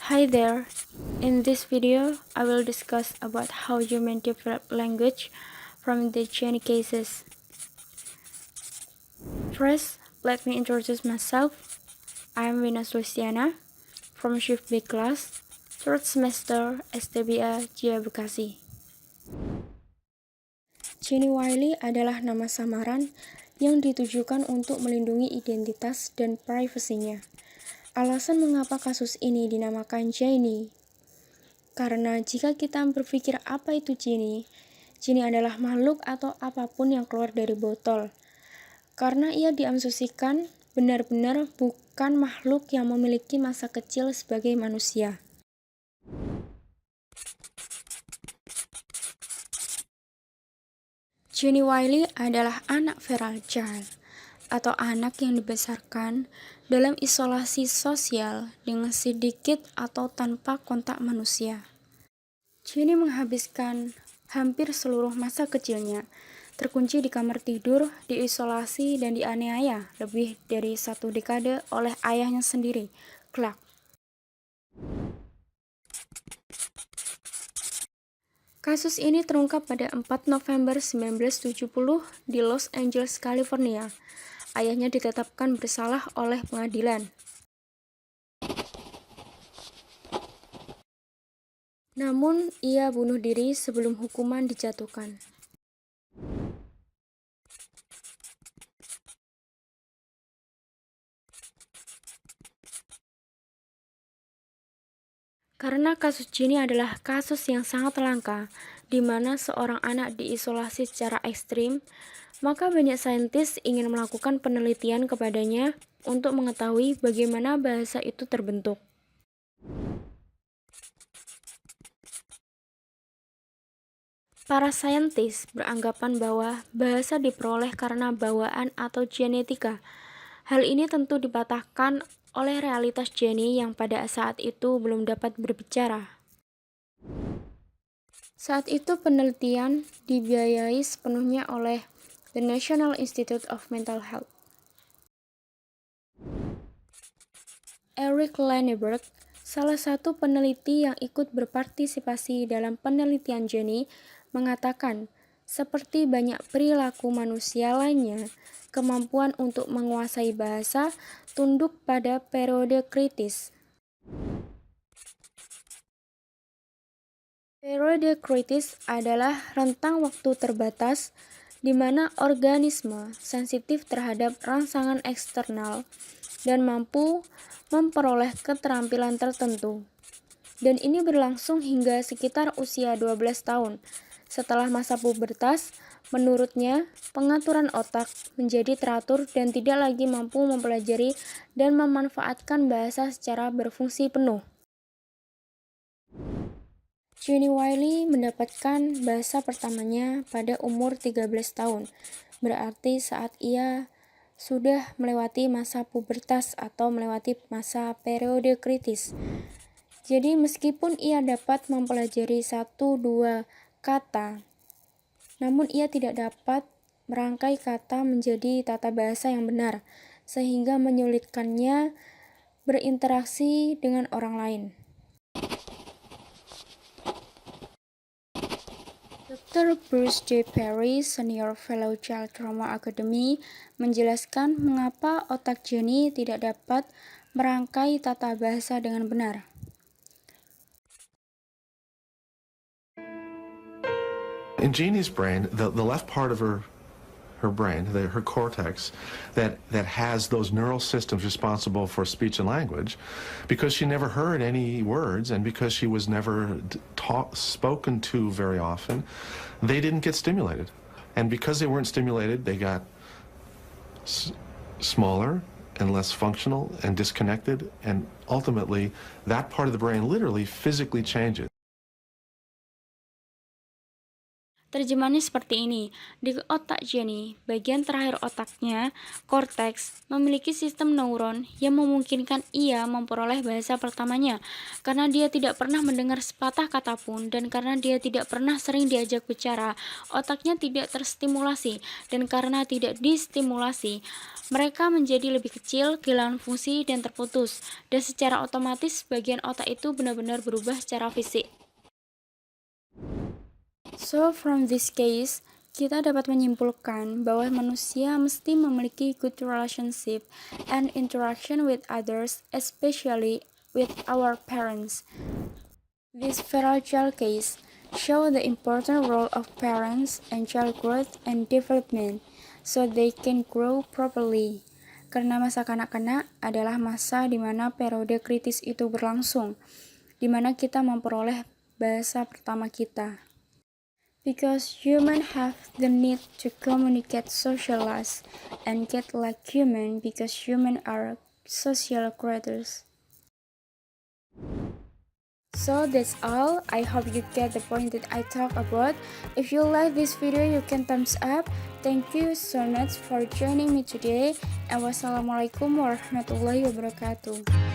Hi there. In this video, I will discuss about how human develop language from the Genie cases. First, let me introduce myself. I am Venus Luciana from Shift B class, third semester STBA Jaya Bekasi. Genie Wiley adalah nama samaran yang ditujukan untuk melindungi identitas dan privasinya. Alasan mengapa kasus ini dinamakan Genie, karena jika kita berpikir apa itu Genie adalah makhluk atau apapun yang keluar dari botol. Karena ia diasumsikan benar-benar bukan makhluk yang memiliki masa kecil sebagai manusia. Genie Wiley adalah anak feral child, atau anak yang dibesarkan dalam isolasi sosial dengan sedikit atau tanpa kontak manusia. Genie menghabiskan hampir seluruh masa kecilnya terkunci di kamar tidur, diisolasi dan dianiaya lebih dari 1 dekade oleh ayahnya sendiri, Clark. Kasus ini terungkap pada 4 November 1970 di Los Angeles, California. Ayahnya ditetapkan bersalah oleh pengadilan. Namun, ia bunuh diri sebelum hukuman dijatuhkan. Karena kasus Genie adalah kasus yang sangat langka, di mana seorang anak diisolasi secara ekstrim, maka banyak saintis ingin melakukan penelitian kepadanya untuk mengetahui bagaimana bahasa itu terbentuk. Para saintis beranggapan bahwa bahasa diperoleh karena bawaan atau genetika. Hal ini tentu dipatahkan oleh realitas Genie yang pada saat itu belum dapat berbicara. Saat itu penelitian dibiayai sepenuhnya oleh The National Institute of Mental Health. Eric Laneberg, salah satu peneliti yang ikut berpartisipasi dalam penelitian Genie, mengatakan, seperti banyak perilaku manusia lainnya, kemampuan untuk menguasai bahasa tunduk pada periode kritis. Periode kritis adalah rentang waktu terbatas di mana organisme sensitif terhadap rangsangan eksternal dan mampu memperoleh keterampilan tertentu. Dan ini berlangsung hingga sekitar usia 12 tahun. Setelah masa pubertas, menurutnya, pengaturan otak menjadi teratur dan tidak lagi mampu mempelajari dan memanfaatkan bahasa secara berfungsi penuh. Genie Wiley mendapatkan bahasa pertamanya pada umur 13 tahun, berarti saat ia sudah melewati masa pubertas atau melewati masa periode kritis. Jadi meskipun ia dapat mempelajari 1-2 kata, namun ia tidak dapat merangkai kata menjadi tata bahasa yang benar, sehingga menyulitkannya berinteraksi dengan orang lain. Dr. Bruce J. Perry, Senior Fellow Child Trauma Academy, menjelaskan mengapa otak Genie tidak dapat merangkai tata bahasa dengan benar. In Jeannie's brain, the left part of her brain, her cortex, that has those neural systems responsible for speech and language, because she never heard any words and because she was never spoken to very often, they didn't get stimulated. And because they weren't stimulated, they got smaller and less functional and disconnected, and ultimately that part of the brain literally physically changes. Terjemahannya seperti ini. Di otak Jenny, bagian terakhir otaknya, korteks, memiliki sistem neuron yang memungkinkan ia memperoleh bahasa pertamanya. Karena dia tidak pernah mendengar sepatah kata pun dan karena dia tidak pernah sering diajak bicara, otaknya tidak terstimulasi. Dan karena tidak distimulasi, mereka menjadi lebih kecil, kehilangan fungsi, dan terputus. Dan secara otomatis, bagian otak itu benar-benar berubah secara fisik. So, from this case, kita dapat menyimpulkan bahwa manusia mesti memiliki good relationship and interaction with others, especially with our parents. This fragile case show the important role of parents in child growth and development so they can grow properly. Karena masa kanak-kanak adalah masa di mana periode kritis itu berlangsung, di mana kita memperoleh bahasa pertama kita. Because humans have the need to communicate, socialize, and get like human because humans are social creatures. So that's all. I hope you get the point that I talk about. If you like this video, you can thumbs up. Thank you so much for joining me today. And wassalamualaikum warahmatullahi wabarakatuh.